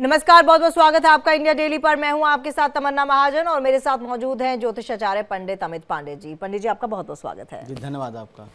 नमस्कार, बहुत बहुत स्वागत है आपका इंडिया डेली पर। मैं हूं आपके साथ तमन्ना महाजन और मेरे साथ मौजूद हैं ज्योतिष आचार्य पंडित अमित पांडे जी। पंडित जी, आपका बहुत बहुत स्वागत है। जी धन्यवाद आपका।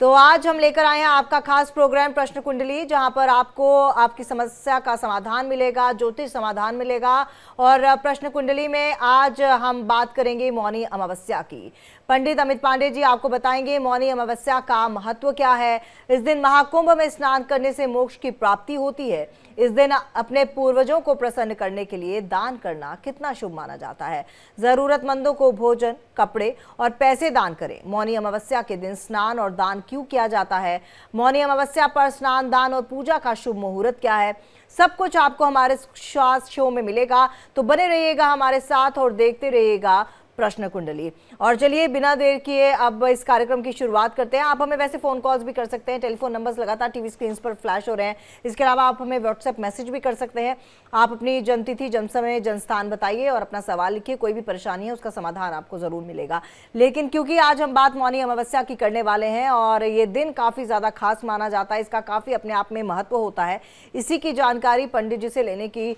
तो आज हम लेकर आए हैं आपका खास प्रोग्राम प्रश्न कुंडली, जहां पर आपको आपकी समस्या का समाधान मिलेगा, ज्योतिष समाधान मिलेगा। और प्रश्न कुंडली में आज हम बात करेंगे मौनी अमावस्या की। पंडित अमित पांडे जी आपको बताएंगे मौनी अमावस्या का महत्व क्या है। इस दिन महाकुंभ में स्नान करने से मोक्ष की प्राप्ति होती है। इस दिन अपने पूर्वजों को प्रसन्न करने के लिए दान करना कितना शुभ माना जाता है। जरूरतमंदों को भोजन, कपड़े और पैसे दान करें। मौनी अमावस्या के दिन स्नान और दान क्यों किया जाता है, मौनी अमावस्या पर स्नान, दान और पूजा का शुभ मुहूर्त क्या है, सब कुछ आपको हमारे शो में मिलेगा। तो बने रहिएगा हमारे साथ और देखते रहिएगा प्रश्न कुंडली। और चलिए बिना देर किए अब इस कार्यक्रम की शुरुआत करते हैं। आप हमें वैसे फोन कॉल्स भी कर सकते हैं, टेलीफोन नंबर्स लगातार टीवी स्क्रीन पर फ्लैश हो रहे हैं। इसके अलावा आप हमें व्हाट्सएप मैसेज भी कर सकते हैं। आप अपनी जन्मतिथि, जन्म समय, जन्म स्थान बताइए और अपना सवाल लिखिए। कोई भी परेशानी है उसका समाधान आपको जरूर मिलेगा। लेकिन क्योंकि आज हम बात मौनी अमावस्या की करने वाले हैं और ये दिन काफी ज्यादा खास माना जाता है, इसका काफी अपने आप में महत्व होता है, इसी की जानकारी पंडित जी से लेने की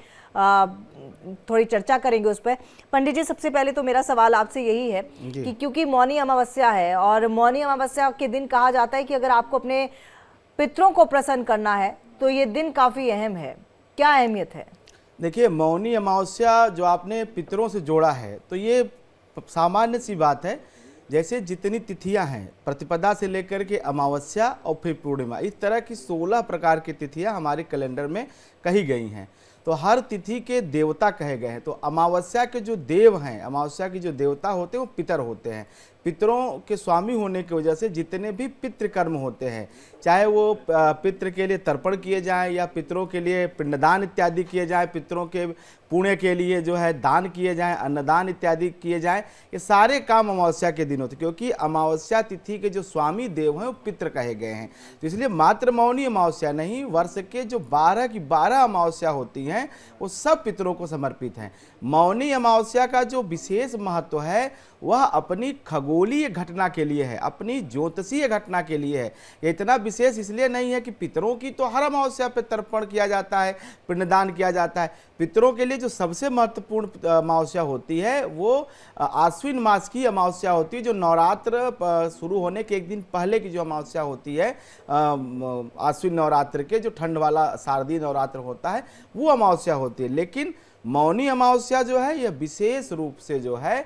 थोड़ी चर्चा करेंगे उस पर। पंडित जी, सबसे पहले तो मेरा सवाल आपसे यही है कि क्योंकि मौनी अमावस्या है और मौनी अमावस्या के दिन कहा जाता है कि अगर आपको अपने पितरों को प्रसन्न करना है तो ये दिन काफी अहम है, क्या अहमियत है? देखिए, मौनी अमावस्या जो आपने पितरों से जोड़ा है तो ये सामान्य सी बात है। जैसे जितनी तिथियां हैं, प्रतिपदा से लेकर के अमावस्या और फिर पूर्णिमा, इस तरह की 16 प्रकार की तिथियां हमारे कैलेंडर में कही गई हैं। तो हर तिथि के देवता कहे गए हैं। तो अमावस्या के जो देव हैं, अमावस्या की जो देवता होते हैं वो पितर होते हैं। पितरों के स्वामी होने की वजह से जितने भी पितृकर्म होते हैं, चाहे वो पितृ के लिए तर्पण किए जाएं या पितरों के लिए पिंडदान इत्यादि किए जाएं, पितरों के पुण्य के लिए जो है दान किए जाएं, अन्नदान इत्यादि किए जाएं, ये सारे काम अमावस्या के दिन होते हैं। क्योंकि अमावस्या तिथि के जो स्वामी देव हैं वो पितृ कहे गए हैं। तो इसलिए मात्र मौनी अमावस्या नहीं, वर्ष के जो 12 की 12 अमावस्या होती हैं वो सब पितरों को समर्पित हैं। मौनी अमावस्या का जो विशेष महत्व है वह अपनी खगोलीय घटना के लिए है, अपनी ज्योतिषीय घटना के लिए है। ये इतना विशेष इसलिए नहीं है कि पितरों की तो हर अमावस्या पर तर्पण किया जाता है, पिंडदान किया जाता है। पितरों के लिए जो सबसे महत्वपूर्ण अमावस्या होती है वो आश्विन मास की अमावस्या होती है, जो नवरात्र शुरू होने के एक दिन पहले की जो अमावस्या होती है, आश्विन नवरात्र के जो ठंड वाला शारदीय नवरात्र होता है वो अमावस्या होती है। लेकिन मौनी अमावस्या जो है यह विशेष रूप से जो है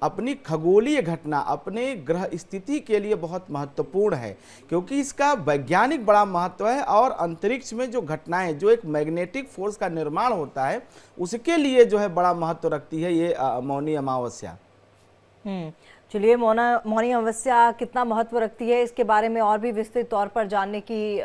अपनी खगोलीय घटना, अपने ग्रह स्थिति के लिए बहुत महत्वपूर्ण है, क्योंकि इसका वैज्ञानिक बड़ा महत्व है। और अंतरिक्ष में जो घटनाएं, जो एक मैग्नेटिक फोर्स का निर्माण होता है, उसके लिए जो है बड़ा महत्व रखती है ये मौनी अमावस्या। चलिए, मौनी अमावस्या कितना महत्व रखती है इसके बारे में और भी विस्तृत तौर पर जानने की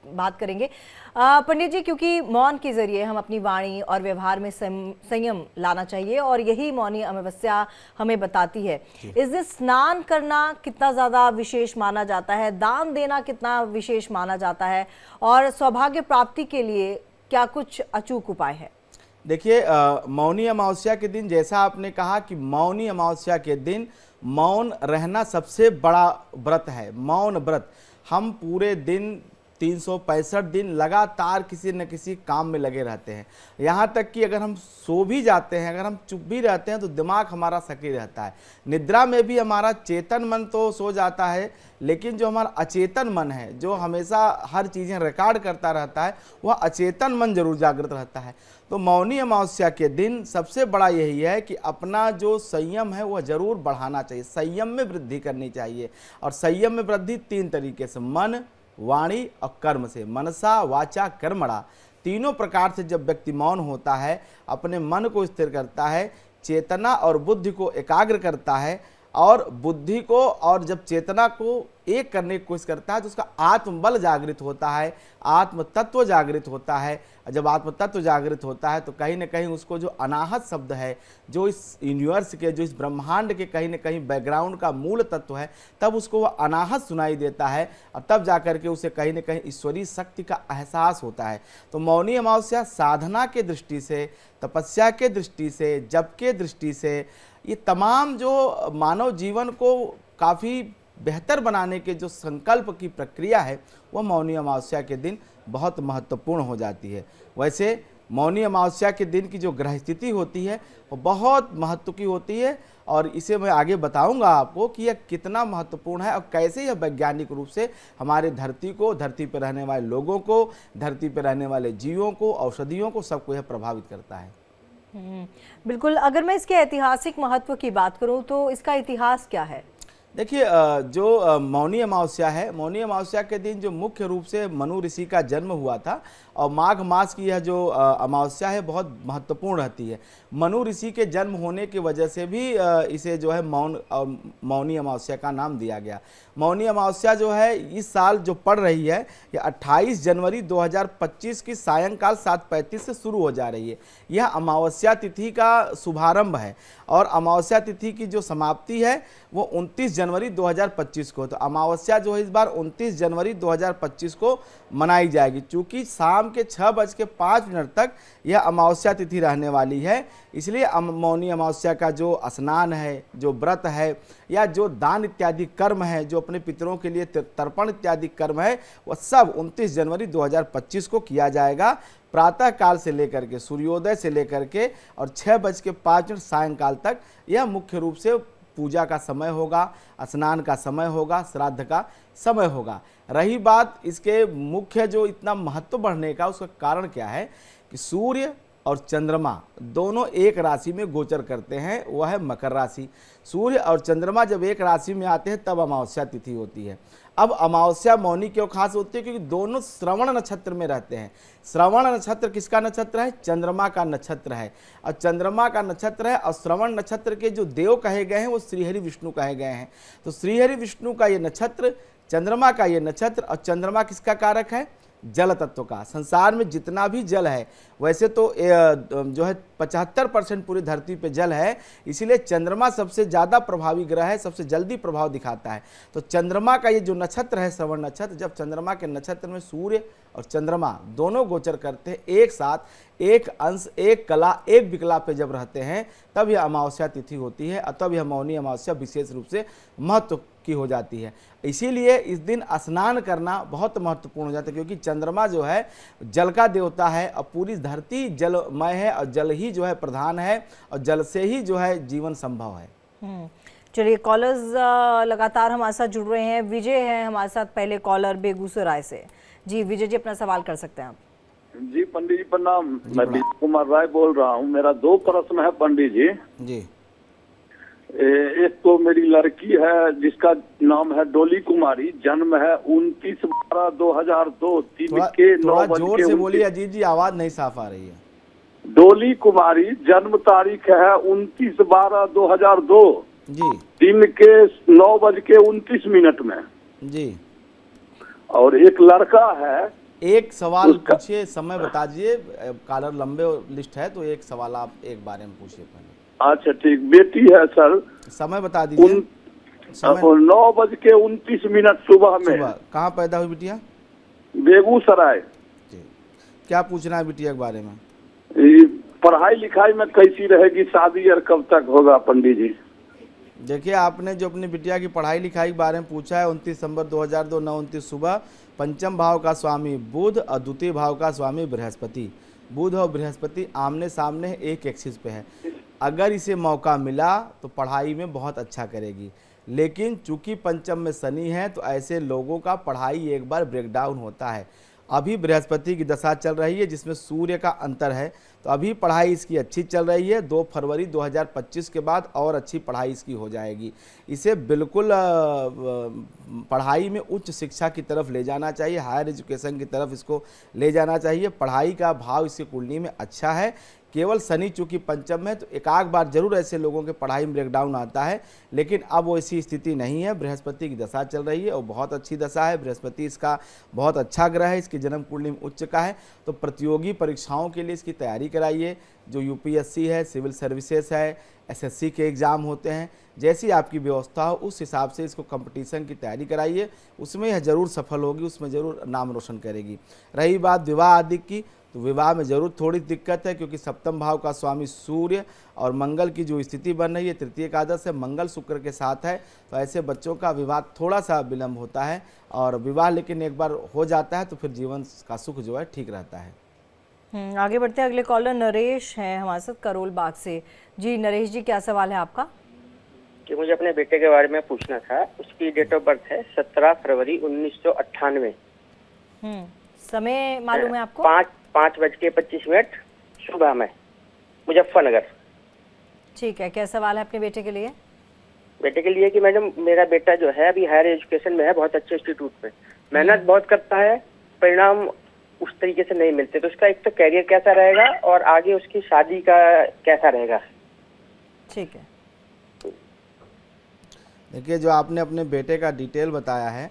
बात करेंगे। पंडित जी, क्योंकि मौन के जरिए हम अपनी वाणी और व्यवहार में संयम लाना चाहिए और यही मौनी अमावस्या हमें बताती है। इस दिन स्नान करना कितना ज़्यादा विशेष माना जाता है, दान देना कितना विशेष माना जाता है, और सौभाग्य प्राप्ति के लिए क्या कुछ अचूक उपाय है? देखिए, मौनी अमावस्या के दिन, जैसा आपने कहा कि मौनी अमावस्या के दिन मौन रहना सबसे बड़ा व्रत है। मौन व्रत हम पूरे दिन 365 दिन लगातार किसी न किसी काम में लगे रहते हैं। यहाँ तक कि अगर हम सो भी जाते हैं, अगर हम चुप भी रहते हैं तो दिमाग हमारा सक्रिय रहता है। निद्रा में भी हमारा चेतन मन तो सो जाता है, लेकिन जो हमारा अचेतन मन है, जो हमेशा हर चीज़ें रिकॉर्ड करता रहता है, वह अचेतन मन जरूर जागृत रहता है। तो मौनी अमावस्या के दिन सबसे बड़ा यही है कि अपना जो संयम है वह जरूर बढ़ाना चाहिए, संयम में वृद्धि करनी चाहिए। और संयम में वृद्धि 3 तरीके से, मन, वाणी और कर्म से। मनसा वाचा कर्मणा, तीनों प्रकार से जब व्यक्ति मौन होता है, अपने मन को स्थिर करता है, चेतना और बुद्धि को एकाग्र करता है, और बुद्धि को और जब चेतना को एक करने की कोशिश करता है तो उसका आत्मबल जागृत होता है, आत्म तत्व जागृत होता है। जब आत्म तत्व जागृत होता है तो कहीं न कहीं उसको जो अनाहत शब्द है, जो इस यूनिवर्स के, जो इस ब्रह्मांड के कहीं न कहीं बैकग्राउंड का मूल तत्व है, तब उसको वह अनाहत सुनाई देता है और तब जाकर के उसे कहीं न कहीं ईश्वरीय शक्ति का एहसास होता है। तो मौनी अमावस्या साधना के दृष्टि से, तपस्या के दृष्टि से, जप के दृष्टि से, ये तमाम जो मानव जीवन को काफ़ी बेहतर बनाने के जो संकल्प की प्रक्रिया है वह मौनी अमावस्या के दिन बहुत महत्वपूर्ण हो जाती है। वैसे मौनी अमावस्या के दिन की जो ग्रह स्थिति होती है वो बहुत महत्व की होती है, और इसे मैं आगे बताऊंगा आपको कि यह कितना महत्वपूर्ण है और कैसे यह वैज्ञानिक रूप से हमारे धरती को, धरती पर रहने वाले लोगों को, धरती पर रहने वाले जीवों को, औषधियों को, सबको यह प्रभावित करता है। बिल्कुल। अगर मैं इसके ऐतिहासिक महत्व की बात करूं तो इसका इतिहास क्या है? देखिए, जो मौनी अमावस्या है, मौनी अमावस्या के दिन जो मुख्य रूप से मनु ऋषि का जन्म हुआ था, और माघ मास की यह जो अमावस्या है बहुत महत्वपूर्ण रहती है। मनु ऋषि के जन्म होने की वजह से भी इसे जो है मौनी अमावस्या का नाम दिया गया। मौनी अमावस्या जो है इस साल जो पड़ रही है, यह 28 जनवरी 2025 की सायंकाल 7:35 से शुरू हो जा रही है। यह अमावस्या तिथि का शुभारंभ है, और अमावस्या तिथि की जो समाप्ति है वो 29 जनवरी 2025 को। तो अमावस्या जो है इस बार 29 जनवरी 2025 को मनाई जाएगी। चूँकि शाम के 6:05 तक यह अमावस्या तिथि रहने वाली है, इसलिए मौनी अमावस्या का जो स्नान है, जो व्रत है, या जो दान इत्यादि कर्म है, जो अपने पितरों के लिए तर्पण इत्यादि कर्म है, वह सब 29 जनवरी 2025 को किया जाएगा। प्रातः काल से लेकर के, सूर्योदय से लेकर के और 6:05 सायंकाल तक यह मुख्य रूप से पूजा का समय होगा, स्नान का समय होगा, श्राद्ध का समय होगा। रही बात इसके मुख्य जो इतना महत्व बढ़ने का, उसका कारण क्या है कि सूर्य और चंद्रमा दोनों एक राशि में गोचर करते हैं, वह है मकर राशि। सूर्य और चंद्रमा जब एक राशि में आते हैं तब अमावस्या तिथि होती है। अब अमावस्या मौनी क्यों खास होती है? क्योंकि दोनों श्रवण नक्षत्र में रहते हैं। श्रवण नक्षत्र किसका नक्षत्र है? चंद्रमा का नक्षत्र है, और चंद्रमा का नक्षत्र है, और श्रवण नक्षत्र के जो देव कहे गए हैं वो श्रीहरि विष्णु कहे गए हैं। तो श्रीहरि विष्णु का ये नक्षत्र, चंद्रमा का ये नक्षत्र, और चंद्रमा किसका कारक है? जल तत्व का। संसार में जितना भी जल है, वैसे तो जो है 75% पूरी धरती पे जल है, इसीलिए चंद्रमा सबसे ज़्यादा प्रभावी ग्रह है, सबसे जल्दी प्रभाव दिखाता है। तो चंद्रमा का ये जो नक्षत्र है, श्रवण नक्षत्र, जब चंद्रमा के नक्षत्र में सूर्य और चंद्रमा दोनों गोचर करते हैं एक साथ, एक अंश, एक कला, एक विकला पे जब रहते हैं, तब यह अमावस्या तिथि होती है, और तब यह मौनी अमावस्या विशेष रूप से महत्व की हो जाती है। इसीलिए इस दिन स्नान करना बहुत महत्वपूर्ण हो जाता है, क्योंकि चंद्रमा जो है जल का देवता है, और पूरी धरती जलमय है, और जल ही जो है प्रधान है, और जल से ही जो है जीवन संभव है। चलिए, कॉलर्स लगातार हमारे साथ जुड़ रहे हैं। विजय हैं हमारे साथ, पहले कॉलर बेगूसराय से। जी विजय जी, अपना सवाल कर सकते हैं आप। जी पंडित जी प्रणाम, मैं विजय कुमार राय बोल रहा हूँ। मेरा 2 प्रश्न है पंडित जी। जी। एक तो मेरी लड़की है जिसका नाम है डोली कुमारी, जन्म है 29/12/2002, दिन के 9 जोर से बोलिए अजीत जी, आवाज नहीं साफ आ रही है। डोली कुमारी, जन्म तारीख है 29/12/2002 जी, दिन के 9:29 में जी। और एक लड़का है। एक सवाल पूछिए, समय बता दीजिए, कॉलर लंबे लिस्ट है तो एक सवाल आप एक बारे में पूछिए पहले। अच्छा ठीक, बेटी है सर। समय बता दीजिए। 9:29 सुबह में। कहाँ पैदा हुई बिटिया? बेगूसराय। क्या पूछना है बिटिया के बारे में? पढ़ाई लिखाई में कैसी रहेगी, शादी और कब तक होगा पंडित जी? देखिए, आपने जो अपनी बिटिया की पढ़ाई लिखाई के बारे में पूछा है, 29 दिसंबर 2002 9:29 सुबह, पंचम भाव का स्वामी बुध और द्वितीय भाव का स्वामी बृहस्पति। बुध और बृहस्पति आमने सामने एक एक्सिस पे है। अगर इसे मौका मिला तो पढ़ाई में बहुत अच्छा करेगी, लेकिन चूंकि पंचम में शनि है तो ऐसे लोगों का पढ़ाई एक बार ब्रेकडाउन होता है। अभी बृहस्पति की दशा चल रही है जिसमें सूर्य का अंतर है, तो अभी पढ़ाई इसकी अच्छी चल रही है। 2 फरवरी 2025 के बाद और अच्छी पढ़ाई इसकी हो जाएगी। इसे बिल्कुल पढ़ाई में उच्च शिक्षा की तरफ ले जाना चाहिए, हायर एजुकेशन की तरफ इसको ले जाना चाहिए। पढ़ाई का भाव इसकी कुंडली में अच्छा है। केवल शनि चूंकि पंचम में, तो एक आध बार जरूर ऐसे लोगों के पढ़ाई में ब्रेकडाउन आता है, लेकिन अब वो ऐसी स्थिति नहीं है। बृहस्पति की दशा चल रही है और बहुत अच्छी दशा है। बृहस्पति इसका बहुत अच्छा ग्रह है, इसकी जन्म कुंडली में उच्च का है। तो प्रतियोगी परीक्षाओं के लिए इसकी तैयारी कराइए। जो यूपीएससी है, सिविल सर्विसेज है, एसएससी के एग्ज़ाम होते हैं, जैसी आपकी व्यवस्था हो उस हिसाब से इसको कंपटीशन की तैयारी कराइए। उसमें यह ज़रूर सफल होगी, उसमें ज़रूर नाम रोशन करेगी। रही बात विवाह आदि की, तो विवाह में ज़रूर थोड़ी दिक्कत है, क्योंकि सप्तम भाव का स्वामी सूर्य और मंगल की जो स्थिति बन रही है, तृतीय एकादश है, मंगल शुक्र के साथ है, तो ऐसे बच्चों का विवाह थोड़ा सा विलम्ब होता है। और विवाह लेकिन एक बार हो जाता है तो फिर जीवन का सुख जो है ठीक रहता है। आगे बढ़ते हैं, अगले कॉलर नरेश हैं हमारे साथ करोल बाग से। जी नरेश जी, क्या सवाल है आपका? कि मुझे अपने बेटे के बारे में पूछना था। उसकी डेट ऑफ बर्थ है 17 फरवरी 1998। समय मालूम है आपको? 5:25 सुबह में, मुजफ्फरनगर। ठीक है, क्या सवाल है अपने बेटे के लिए? बेटे के लिए कि मैडम मेरा बेटा जो है अभी हायर एजुकेशन में है, बहुत अच्छे इंस्टीट्यूट में, मेहनत बहुत करता है, परिणाम उस तरीके से नहीं मिलते, तो उसका एक तो कैरियर कैसा रहेगा और आगे उसकी शादी का कैसा रहेगा? ठीक है, देखिए जो आपने अपने बेटे का डिटेल बताया है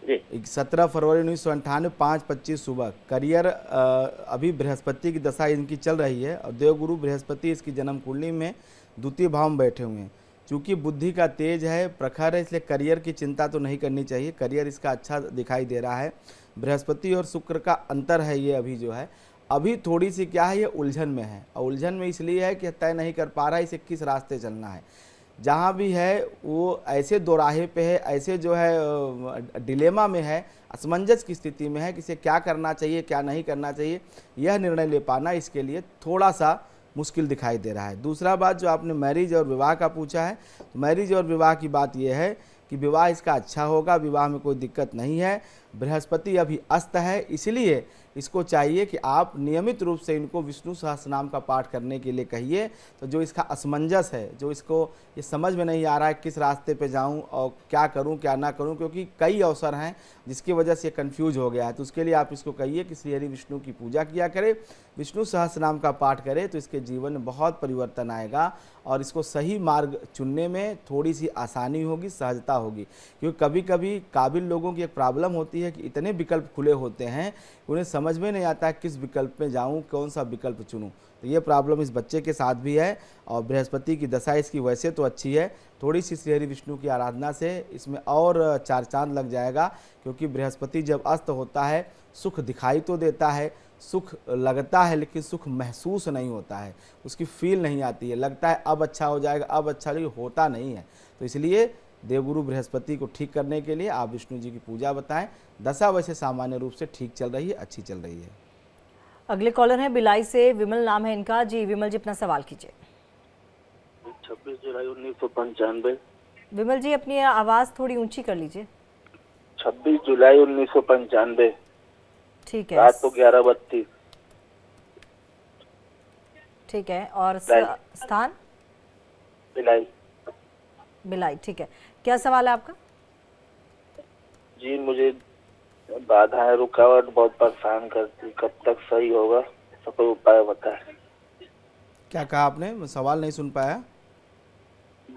जी 17 फरवरी 1998 5:25 सुबह, करियर अभी बृहस्पति की दशा इनकी चल रही है और देवगुरु बृहस्पति इसकी जन्म कुंडली में द्वितीय भाव में बैठे हुए हैं। चूँकि बुद्धि का तेज है, प्रखर है, इसलिए करियर की चिंता तो नहीं करनी चाहिए। करियर इसका अच्छा दिखाई दे रहा है। बृहस्पति और शुक्र का अंतर है ये अभी जो है, अभी थोड़ी सी क्या है, ये उलझन में है। और उलझन में इसलिए है कि तय नहीं कर पा रहा है इसे किस रास्ते चलना है। जहाँ भी है वो ऐसे दोराहे पे है, ऐसे जो है डिलेमा में है, असमंजस की स्थिति में है कि इसे क्या करना चाहिए क्या नहीं करना चाहिए, यह निर्णय ले पाना इसके लिए थोड़ा सा मुश्किल दिखाई दे रहा है। दूसरा बात जो आपने मैरिज और विवाह का पूछा है, तो मैरिज और विवाह की बात यह है कि विवाह इसका अच्छा होगा, विवाह में कोई दिक्कत नहीं है। बृहस्पति अभी अस्त है, इसलिए इसको चाहिए कि आप नियमित रूप से इनको विष्णु सहस्रनाम का पाठ करने के लिए कहिए। तो जो इसका असमंजस है, जो इसको ये समझ में नहीं आ रहा है किस रास्ते पे जाऊं और क्या करूं क्या ना करूं, क्योंकि कई अवसर हैं जिसकी वजह से कंफ्यूज हो गया है, तो उसके लिए आप इसको कहिए कि श्री हरि विष्णु की पूजा किया करे, विष्णु सहस्रनाम का पाठ करे, तो इसके जीवन में बहुत परिवर्तन आएगा और इसको सही मार्ग चुनने में थोड़ी सी आसानी होगी, सहजता होगी। क्योंकि कभी कभी काबिल लोगों की एक प्रॉब्लम होती है कि इतने विकल्प खुले होते हैं, उन्हें समझ में नहीं आता है किस विकल्प में जाऊं, कौन सा विकल्प चुनूं। तो ये प्रॉब्लम इस बच्चे के साथ भी है। और बृहस्पति की दशा इसकी वैसे तो अच्छी है, थोड़ी सी श्री हरि विष्णु की आराधना से इसमें और 4 चांद लग जाएगा। क्योंकि बृहस्पति जब अस्त होता है, सुख दिखाई तो देता है, सुख लगता है, लेकिन सुख महसूस नहीं होता है, उसकी फील नहीं आती है, लगता है अब अच्छा हो जाएगा, अब अच्छा, लेकिन होता नहीं है। तो इसलिए देवगुरु बृहस्पति को ठीक करने के लिए आप विष्णु जी की पूजा बताएं। दशा वैसे सामान्य रूप से ठीक चल रही है, अच्छी चल रही है। अगले कॉलर हैं बिलाई से, विमल नाम है इनका। जी विमल जी, अपना सवाल कीजिए। 26 जुलाई 1995। विमल जी, अपनी आवाज़ थोड़ी ऊंची कर लीजिए। 26 जुलाई 1995, ठीक है, रात को 11:32। ठीक है, और स्थान? भिलाई। बिलाई, ठीक है। क्या सवाल है आपका? जी मुझे बाधाएं रुकावट बहुत परेशान करती, कब तक सही होगा, इसका कोई उपाय बताएं। क्या कहा आपने, मैं सवाल नहीं सुन पाया।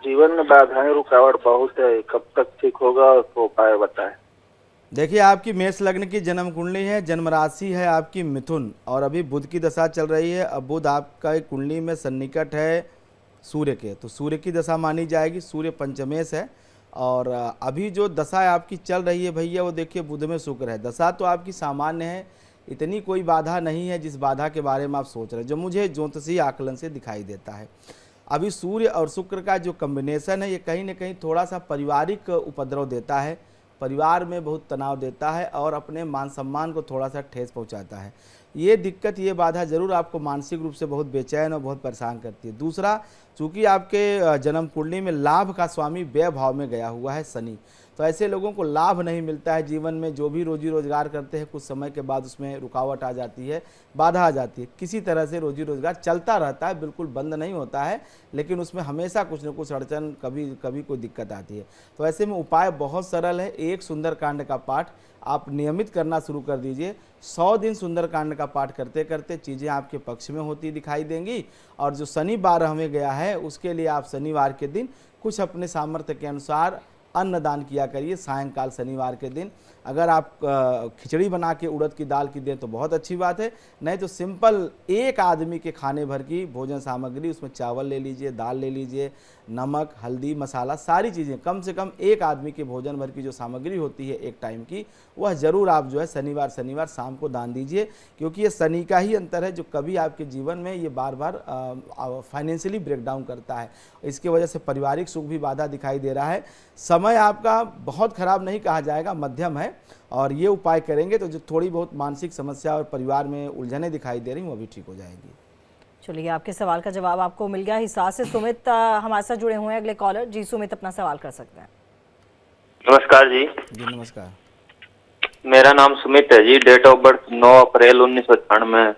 जीवन में बाधाएं रुकावट बहुत है, कब तक ठीक होगा, उसका उपाय बताएं। देखिए आपकी मेष लग्न की जन्म कुंडली है, जन्म राशि है आपकी मिथुन, और अभी बुध की दशा चल रही है। अब बुध आपका एक कुंडली में सन्निकट है सूर्य के, तो सूर्य की दशा मानी जाएगी। सूर्य पंचमेश है और अभी जो दशा आपकी चल रही है भैया, वो देखिए बुध में शुक्र है। दशा तो आपकी सामान्य है, इतनी कोई बाधा नहीं है जिस बाधा के बारे में आप सोच रहे हैं, जो मुझे ज्योतिषीय आकलन से दिखाई देता है। अभी सूर्य और शुक्र का जो कम्बिनेशन है, ये कहीं ना कहीं थोड़ा सा पारिवारिक उपद्रव देता है, परिवार में बहुत तनाव देता है और अपने मान सम्मान को थोड़ा सा ठेस पहुंचाता है। ये दिक्कत, ये बाधा जरूर आपको मानसिक रूप से बहुत बेचैन और बहुत परेशान करती है। दूसरा, चूंकि आपके जन्म कुंडली में लाभ का स्वामी व्यय भाव में गया हुआ है शनि, तो ऐसे लोगों को लाभ नहीं मिलता है जीवन में। जो भी रोजी रोजगार करते हैं, कुछ समय के बाद उसमें रुकावट आ जाती है, बाधा आ जाती है। किसी तरह से रोजी रोजगार चलता रहता है, बिल्कुल बंद नहीं होता है, लेकिन उसमें हमेशा कुछ न कुछ अड़चन, कभी कोई दिक्कत आती है। तो ऐसे में उपाय बहुत सरल है। एक सुंदरकांड का पाठ आप नियमित करना शुरू कर दीजिए। 100 दिन सुंदरकांड का पाठ करते करते चीज़ें आपके पक्ष में होती दिखाई देंगी। और जो शनिवार हमें गया है, उसके लिए आप शनिवार के दिन कुछ अपने सामर्थ्य के अनुसार अन्नदान किया करिए। सायंकाल शनिवार के दिन अगर आप खिचड़ी बना के उड़द की दाल की दें तो बहुत अच्छी बात है, नहीं तो सिंपल एक आदमी के खाने भर की भोजन सामग्री, उसमें चावल ले लीजिए, दाल ले लीजिए, नमक, हल्दी, मसाला, सारी चीज़ें, कम से कम एक आदमी के भोजन भर की जो सामग्री होती है एक टाइम की, वह ज़रूर आप जो है शनिवार शाम को दान दीजिए। क्योंकि ये शनि का ही अंतर है जो कभी आपके जीवन में ये बार बार फाइनेंशियली ब्रेकडाउन करता है। इसकी वजह से पारिवारिक सुख भी बाधा दिखाई दे रहा है। समय आपका बहुत खराब नहीं कहा जाएगा, मध्यम है। और ये उपाय करेंगे तो जो थोड़ी बहुत मानसिक समस्या और परिवार में उलझनें दिखाई दे रही वो भी ठीक हो जाएगी। चलिए, आपके सवाल का जवाब आपको मिल गया। हिसार से सुमित हमारे साथ जुड़े हुए हैं अगले कॉलर। जी सुमित, अपना सवाल कर सकते हैं। नमस्कार जी। जी नमस्कार। मेरा नाम सुमित है जी। डेट ऑफ बर्थ 9 अप्रैल 1998।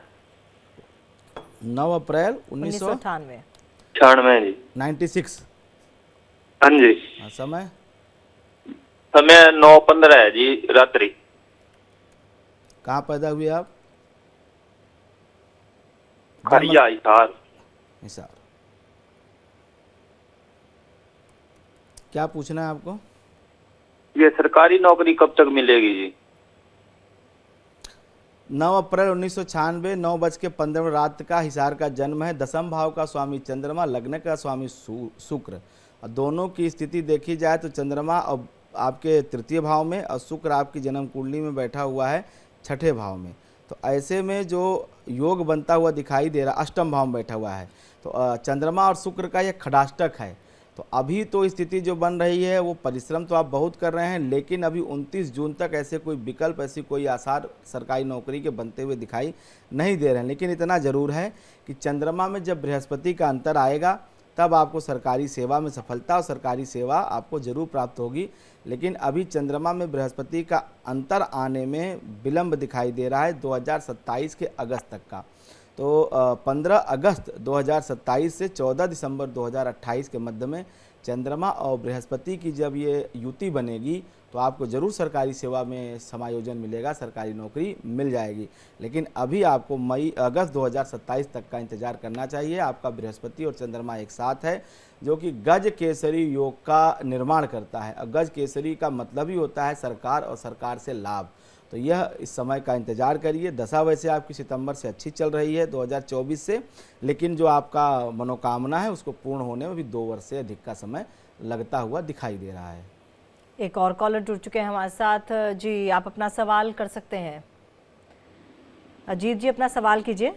9 अप्रैल 1998। 96 जी। 96। हाँ जी। समय? समय 9:15 है जी रात्रि। कहाँ पैदा हुए आप? खरिया हिसार। हिसार। क्या पूछना है आपको? ये सरकारी नौकरी कब तक मिलेगी जी? 9 अप्रैल 1996 9:15 रात का हिसार का जन्म है। दसम भाव का स्वामी चंद्रमा, लग्न का स्वामी शुक्र। और दोनों की स्थिति देखी जाए तो चंद्रमा अब आपके तृतीय भाव में और शुक्र आपकी जन्म कुंडली में बैठा हुआ है छठे भाव में। तो ऐसे में जो योग बनता हुआ दिखाई दे रहा, अष्टम भाव में बैठा हुआ है। तो चंद्रमा और शुक्र का यह खडाष्टक है। तो अभी तो स्थिति जो बन रही है वो परिश्रम तो आप बहुत कर रहे हैं, लेकिन अभी 29 जून तक ऐसे कोई विकल्प, ऐसी कोई आसार सरकारी नौकरी के बनते हुए दिखाई नहीं दे रहे हैं। लेकिन इतना ज़रूर है कि चंद्रमा में जब बृहस्पति का अंतर आएगा तब आपको सरकारी सेवा में सफलता और सरकारी सेवा आपको जरूर प्राप्त होगी। लेकिन अभी चंद्रमा में बृहस्पति का अंतर आने में विलंब दिखाई दे रहा है 2027 के अगस्त तक का। तो 15 अगस्त 2027 से 14 दिसंबर 2028 के मध्य में चंद्रमा और बृहस्पति की जब ये युति बनेगी तो आपको ज़रूर सरकारी सेवा में समायोजन मिलेगा, सरकारी नौकरी मिल जाएगी। लेकिन अभी आपको अगस्त 2027 तक का इंतज़ार करना चाहिए। आपका बृहस्पति और चंद्रमा एक साथ है जो कि गज केसरी योग का निर्माण करता है। और गज केसरी का मतलब ही होता है सरकार और सरकार से लाभ। तो यह इस समय का इंतज़ार करिए। दशा वैसे आपकी सितंबर से अच्छी चल रही है 2024 से, लेकिन जो आपका मनोकामना है उसको पूर्ण होने में भी 2 वर्ष से अधिक का समय लगता हुआ दिखाई दे रहा है। एक और कॉलर जुड़ चुके हैं हमारे साथ। जी, आप अपना सवाल कर सकते हैं। अजीत जी, अपना सवाल कीजिए।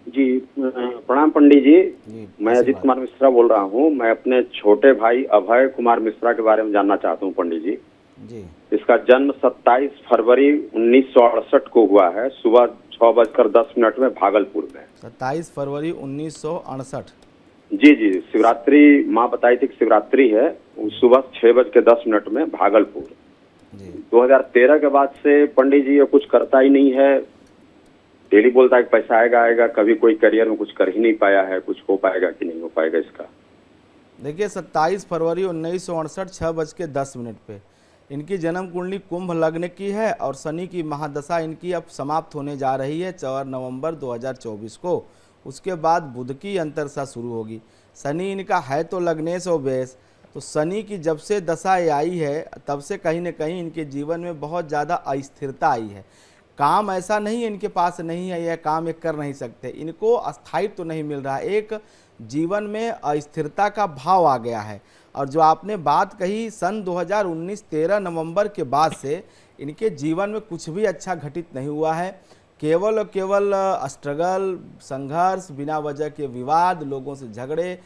जी प्रणाम पंडित जी। मैं अजीत कुमार मिश्रा बोल रहा हूँ। मैं अपने छोटे भाई अभय कुमार मिश्रा के बारे में जानना चाहता हूँ पंडित जी। इसका जन्म 27 फरवरी 1968 को हुआ है, सुबह 6:10 में भागलपुर में। 27 फरवरी 1968। जी, शिवरात्रि माँ बताई थी कि शिवरात्रि है, सुबह 6:10 में भागलपुर। 2013 के बाद से पंडित जी ये कुछ करता ही नहीं है। डेली बोलता है कि पैसा आएगा आएगा, कभी कोई करियर में कुछ कर ही नहीं पाया है। कुछ हो पाएगा कि नहीं हो पाएगा इसका? देखिए, 27 फरवरी 1968 6:10 पे इनकी जन्म कुंडली कुंभ लग्न की है और शनि की महादशा इनकी अब समाप्त होने जा रही है 4 नवंबर 2024 को। उसके बाद बुध की अंतरदशा शुरू होगी। शनि इनका है तो लग्नेश और व्यस, तो शनि की जब से दशा आई है तब से कहीं न कहीं इनके जीवन में बहुत ज़्यादा अस्थिरता आई है। काम ऐसा नहीं है इनके पास नहीं है, यह काम ये कर नहीं सकते, इनको अस्थायित्व तो नहीं मिल रहा है। एक जीवन में अस्थिरता का भाव आ गया है। और जो आपने बात कही, सन 2019 13 नवंबर के बाद से इनके जीवन में कुछ भी अच्छा घटित नहीं हुआ है। केवल और केवल स्ट्रगल, संघर्ष, बिना वजह के विवाद, लोगों से झगड़े,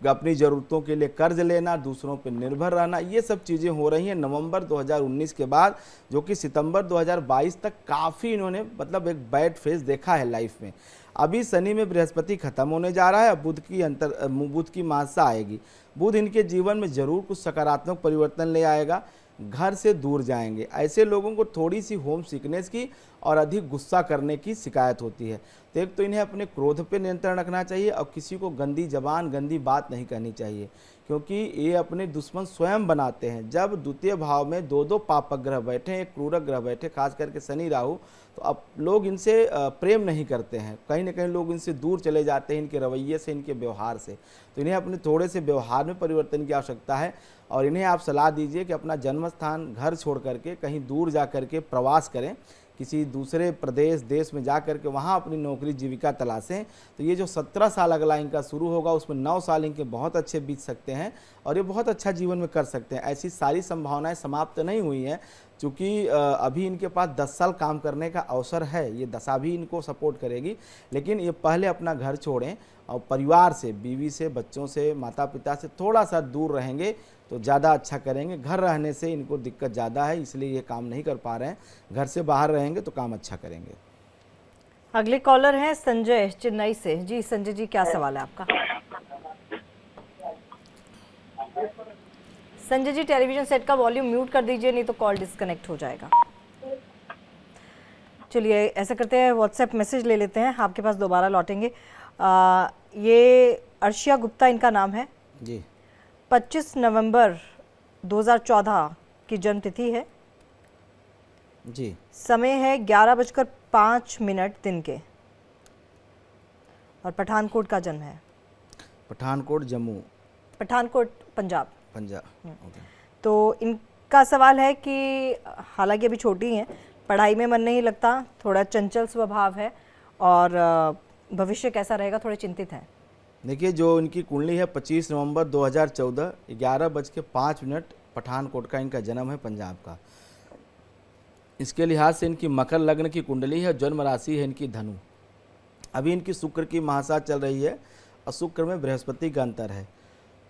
अपनी ज़रूरतों के लिए कर्ज लेना, दूसरों पर निर्भर रहना, ये सब चीज़ें हो रही हैं नवंबर 2019 के बाद, जो कि सितंबर 2022 तक काफ़ी इन्होंने मतलब एक बैड फेज देखा है लाइफ में। अभी शनि में बृहस्पति खत्म होने जा रहा है, बुध की महादशा आएगी। बुध इनके जीवन में ज़रूर कुछ सकारात्मक परिवर्तन ले आएगा। घर से दूर जाएंगे। ऐसे लोगों को थोड़ी सी होम सिकनेस की और अधिक गुस्सा करने की शिकायत होती है। तो एक तो इन्हें अपने क्रोध पे नियंत्रण रखना चाहिए और किसी को गंदी जबान, गंदी बात नहीं कहनी चाहिए, क्योंकि ये अपने दुश्मन स्वयं बनाते हैं। जब द्वितीय भाव में 2 पापक ग्रह बैठे, एक क्रूरक ग्रह बैठे, खास करके शनि राहु, तो अब लोग इनसे प्रेम नहीं करते हैं, कहीं ना कहीं लोग इनसे दूर चले जाते हैं, इनके रवैये से, इनके व्यवहार से। तो इन्हें अपने थोड़े से व्यवहार में परिवर्तन की आवश्यकता है। और इन्हें आप सलाह दीजिए कि अपना जन्म स्थान घर छोड़ करके कहीं दूर जा करके प्रवास करें, किसी दूसरे प्रदेश देश में जा करके वहाँ अपनी नौकरी जीविका तलाशें। तो ये जो 17 साल अगला इनका शुरू होगा उसमें 9 साल इनके बहुत अच्छे बीत सकते हैं और ये बहुत अच्छा जीवन में कर सकते हैं। ऐसी सारी संभावनाएं समाप्त नहीं हुई हैं, चूँकि अभी इनके पास 10 साल काम करने का अवसर है, ये दशा भी इनको सपोर्ट करेगी, लेकिन ये पहले अपना घर छोड़ें और परिवार से, बीवी से, बच्चों से, माता पिता से थोड़ा सा दूर रहेंगे तो ज़्यादा अच्छा करेंगे। घर रहने से इनको दिक्कत ज़्यादा है, इसलिए ये काम नहीं कर पा रहे हैं। घर से बाहर रहेंगे तो काम अच्छा करेंगे। अगले कॉलर हैं संजय चेन्नई से। जी संजय जी, क्या सवाल है आपका? संजय जी, टेलीविजन सेट का वॉल्यूम म्यूट कर दीजिए, नहीं तो कॉल डिस्कनेक्ट हो जाएगा। चलिए ऐसा करते हैं, व्हाट्सएप मैसेज ले लेते हैं, आपके पास दोबारा लौटेंगे। ये अर्शिया गुप्ता इनका नाम है जी। 25 नवंबर 2014 की जन्म तिथि है जी। समय है 11:05 दिन के और पठानकोट का जन्म है। पठानकोट जम्मू, पठानकोट पंजाब। पंजाब। ओके। तो इनका सवाल है कि हालांकि अभी छोटी हैं, पढ़ाई में मन नहीं लगता, थोड़ा चंचल स्वभाव है और भविष्य कैसा रहेगा थोड़े चिंतित हैं। देखिए, जो इनकी कुंडली है 25 नवंबर 2014 11:05 पठानकोट का इनका जन्म है, पंजाब का। इसके लिहाज से इनकी मकर लग्न की कुंडली है, जन्म राशि है इनकी धनु। अभी इनकी शुक्र की महासा चल रही है और शुक्र में बृहस्पति का अंतर है।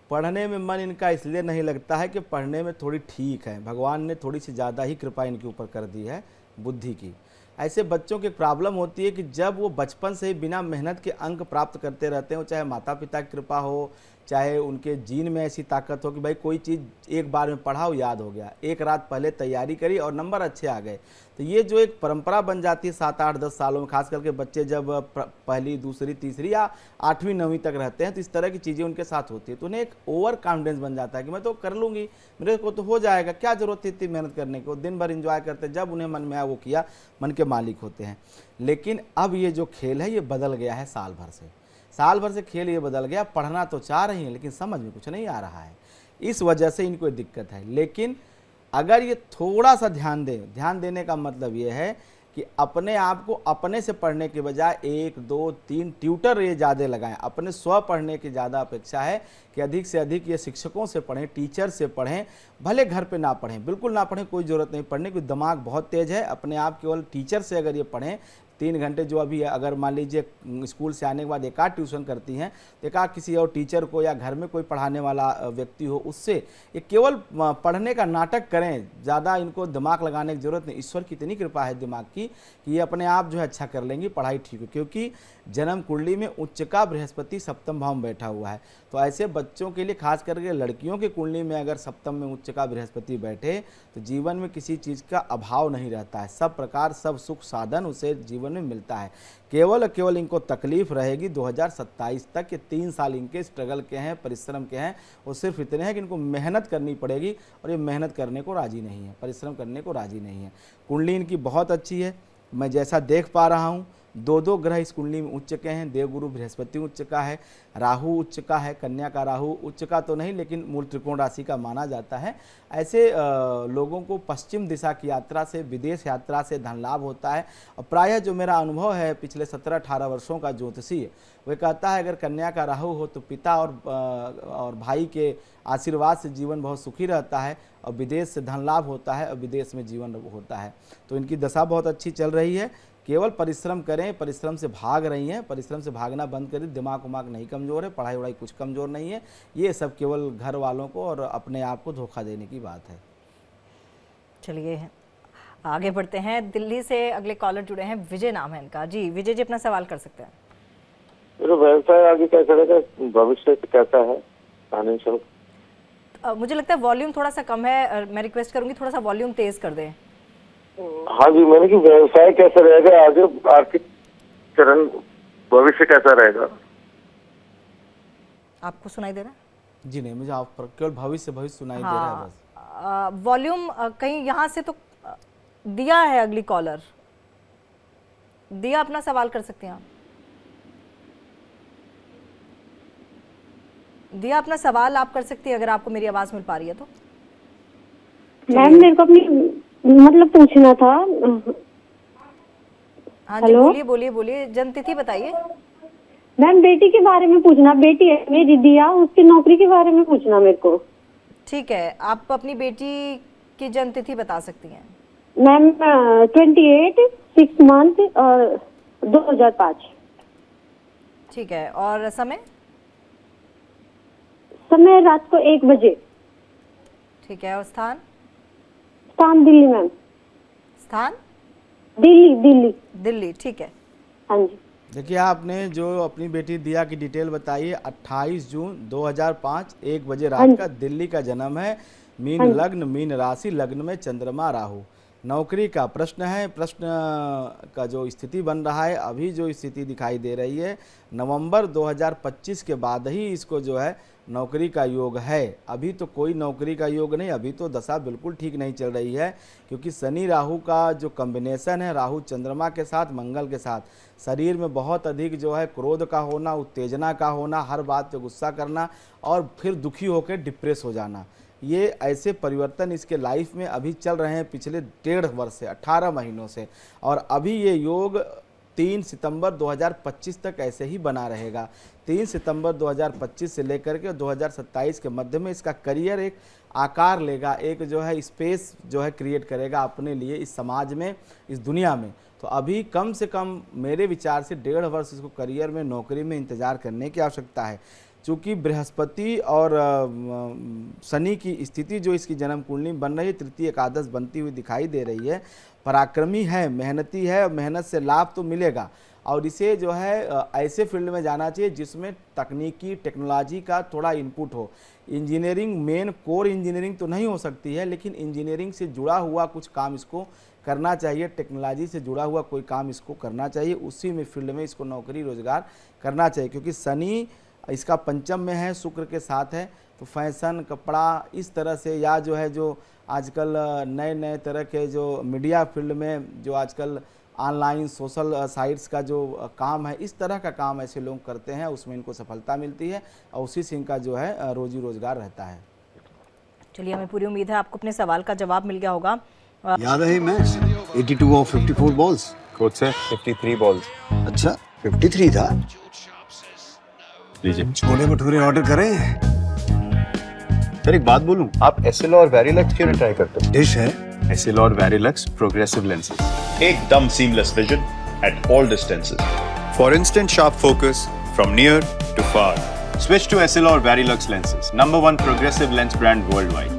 पढ़ने में मन इनका इसलिए नहीं लगता है कि पढ़ने में थोड़ी ठीक है, भगवान ने थोड़ी सी ज़्यादा ही कृपा इनके ऊपर कर दी है बुद्धि की। ऐसे बच्चों की प्रॉब्लम होती है कि जब वो बचपन से ही बिना मेहनत के अंक प्राप्त करते रहते हैं, चाहे माता पिता की कृपा हो, चाहे उनके जीन में ऐसी ताकत हो कि भाई कोई चीज़ एक बार में पढ़ा हो, याद हो गया, एक रात पहले तैयारी करी और नंबर अच्छे आ गए, तो ये जो एक परंपरा बन जाती है 7, 8, 10 सालों में, खास करके बच्चे जब पहली, दूसरी, तीसरी या 8वीं, 9वीं तक रहते हैं, तो इस तरह की चीज़ें उनके साथ होती है, तो उन्हें एक ओवर कॉन्फिडेंस बन जाता है कि मैं तो कर लूँगी, मेरे को तो हो जाएगा, क्या ज़रूरत है इतनी मेहनत करने की। दिन भर इंजॉय करते हैं, जब उन्हें मन में आया वो किया, मन के मालिक होते हैं। लेकिन अब ये जो खेल है ये बदल गया है, साल भर से खेल ये बदल गया। पढ़ना तो चाह रही हैं लेकिन समझ में कुछ नहीं आ रहा है, इस वजह से इनको दिक्कत है। लेकिन अगर ये थोड़ा सा ध्यान दें, ध्यान देने का मतलब ये है कि अपने आप को अपने से पढ़ने के बजाय 1, 2, 3 ट्यूटर ये ज़्यादा लगाएं। अपने स्व पढ़ने की ज़्यादा अपेक्षा है कि अधिक से अधिक ये शिक्षकों से पढ़ें, टीचर से पढ़ें, भले घर पे ना पढ़ें, बिल्कुल ना पढ़ें, कोई ज़रूरत नहीं पढ़ने की, दिमाग बहुत तेज़ है। अपने आप केवल टीचर से अगर ये पढ़ें 3 घंटे, जो अभी अगर मान लीजिए स्कूल से आने के बाद एक आध ट्यूशन करती हैं, तो एक आध किसी और टीचर को या घर में कोई पढ़ाने वाला व्यक्ति हो, उससे ये केवल पढ़ने का नाटक करें, ज़्यादा इनको दिमाग लगाने की ज़रूरत नहीं। ईश्वर की इतनी कृपा है दिमाग की कि ये अपने आप जो है अच्छा कर लेंगी, पढ़ाई ठीक हो, क्योंकि जन्म कुंडली में उच्च का बृहस्पति सप्तम भाव में बैठा हुआ है। तो ऐसे बच्चों के लिए, खास करके लड़कियों की कुंडली में अगर सप्तम में उच्च का बृहस्पति बैठे तो जीवन में किसी चीज़ का अभाव नहीं रहता है, सब प्रकार सब सुख साधन उसे जीवन में मिलता है। केवल इनको तकलीफ रहेगी 2027 तक के 3 साल इनके स्ट्रगल के हैं, परिश्रम के हैं, और सिर्फ इतने हैं कि इनको मेहनत करनी पड़ेगी और ये मेहनत करने को राजी नहीं है, परिश्रम करने को राजी नहीं है। कुंडली इनकी बहुत अच्छी है, मैं जैसा देख पा रहा हूँ 2 ग्रह इस कुंडली में उच्च के हैं। देवगुरु बृहस्पति उच्च का है, राहु उच्च का है, कन्या का राहु उच्च का तो नहीं लेकिन मूल त्रिकोण राशि का माना जाता है। ऐसे लोगों को पश्चिम दिशा की यात्रा से, विदेश यात्रा से धन लाभ होता है। और प्रायः जो मेरा अनुभव है पिछले 17-18 वर्षों का ज्योतिषी, वह कहता है अगर कन्या का राहु हो तो पिता और भाई के आशीर्वाद से जीवन बहुत सुखी रहता है, और विदेश से धन लाभ होता है और विदेश में जीवन होता है। तो इनकी दशा बहुत अच्छी चल रही है। केवल परिश्रम करें, परिश्रम से भाग रही हैं, परिश्रम से भागना बंद करें। दिमाग उमाग नहीं कमज़ोर है, पढ़ाई वढ़ाई कुछ कमज़ोर नहीं है, ये सब केवल घर वालों को और अपने आप को धोखा देने की बात है। चलिए आगे बढ़ते हैं, दिल्ली से अगले कॉलर जुड़े हैं, विजय नाम है इनका। जी विजय जी, अपना सवाल कर सकते हैं। मेरा व्यवसाय आगे कैसा रहेगा, भविष्य कैसा है, फाइनेंशियल? मुझे लगता है वॉल्यूम थोड़ा सा कम है, मैं रिक्वेस्ट करूंगी थोड़ा सा वॉल्यूम तेज कर दें। हाँ जी, मैंने कि व्यवसाय कैसा रहेगा आगे, आर्थिक चरण भविष्य कैसा रहेगा? आपको सुनाई दे रहा है? जी नहीं, मुझे आप केवल भविष्य सुनाई दे रहा है बस। वॉल्यूम कहीं यहाँ से तो दिया है। अगली कॉलर दिया, अपना सवाल कर सकते हैं आप। दिया, अपना सवाल आप कर सकती है अगर आपको मेरी आवाज मिल पा रही है तो। मैम मेरे को अपनी मतलब पूछना था। हाँ जी, बोलिए बोलिए बोलिए, जन्म तिथि बताइए। मैम बेटी के बारे में पूछना, बेटी है मेरी दिया, उसकी नौकरी के बारे में पूछना मेरे को। ठीक है, आप अपनी बेटी आपकी जन्म तिथि बता सकती हैं? Ma'am 28 6 month 2005। ठीक है, और समय? समय रात को 1 बजे। ठीक है, और स्थान? स्थान दिल्ली मैम। स्थान? दिल्ली। दिल्ली, ठीक है। हाँ जी। देखिए, आपने जो अपनी बेटी दिया की डिटेल बताई है, 28 जून 2005 1 बजे रात का दिल्ली का जन्म है। मीन लग्न, मीन राशि, लग्न में चंद्रमा राहु। नौकरी का प्रश्न है, प्रश्न का जो स्थिति बन रहा है, अभी जो स्थिति दिखाई दे रही है, नवंबर 2025 के बाद ही इसको जो है नौकरी का योग है। अभी तो कोई नौकरी का योग नहीं, अभी तो दशा बिल्कुल ठीक नहीं चल रही है, क्योंकि शनि राहु का जो कॉम्बिनेशन है, राहु चंद्रमा के साथ, मंगल के साथ, शरीर में बहुत अधिक जो है क्रोध का होना, उत्तेजना का होना, हर बात पे गुस्सा करना और फिर दुखी होकर डिप्रेस हो जाना, ये ऐसे परिवर्तन इसके लाइफ में अभी चल रहे हैं पिछले 1.5 वर्ष से, 18 महीनों से। और अभी ये योग 3 सितंबर 2025 तक ऐसे ही बना रहेगा। 3 सितंबर 2025 से लेकर के 2027 के मध्य में इसका करियर एक आकार लेगा, एक जो है स्पेस जो है क्रिएट करेगा अपने लिए इस समाज में, इस दुनिया में। तो अभी कम से कम मेरे विचार से 1.5 वर्ष इसको करियर में, नौकरी में इंतज़ार करने की आवश्यकता है। चूँकि बृहस्पति और शनि की स्थिति जो इसकी जन्म कुंडली में बन रही है, तृतीय एकादश बनती हुई दिखाई दे रही है। पराक्रमी है, मेहनती है, मेहनत से लाभ तो मिलेगा और इसे जो है ऐसे फील्ड में जाना चाहिए जिसमें तकनीकी टेक्नोलॉजी का थोड़ा इनपुट हो। इंजीनियरिंग, मेन कोर इंजीनियरिंग तो नहीं हो सकती है, लेकिन इंजीनियरिंग से जुड़ा हुआ कुछ काम इसको करना चाहिए, टेक्नोलॉजी से जुड़ा हुआ कोई काम इसको करना चाहिए, उसी में फील्ड में इसको नौकरी रोजगार करना चाहिए। क्योंकि शनि इसका पंचम में है, शुक्र के साथ है, तो फैशन, कपड़ा, इस तरह से, या जो है जो आजकल नए नए तरह के जो मीडिया फील्ड में जो आजकल ऑनलाइन सोशल साइट्स का जो काम है, इस तरह का काम ऐसे लोग करते हैं, उसमें इनको सफलता मिलती है और उसी से इनका जो है रोजी रोजगार रहता है। चलिए, हमें पूरी उम्मीद है आपको अपने सवाल का जवाब मिल गया होगा। याद है मैच 82 और 54 बॉल्स, कोच से 53 बॉल्स। अच्छा 53 था। लीजिए, छोले भटूरे ऑर्डर करें। सर एक बात बोलूं, आप एसएल और वेरिलक्स क्यों नहीं ट्राई करते? डिश है एसएल और वेरिलक्स प्रोग्रेसिव लेंसेज, एकदम seamless vision at all distances, for instant sharp focus from near to far. Switch to SL or Verilux lenses, #1 progressive lens brand worldwide.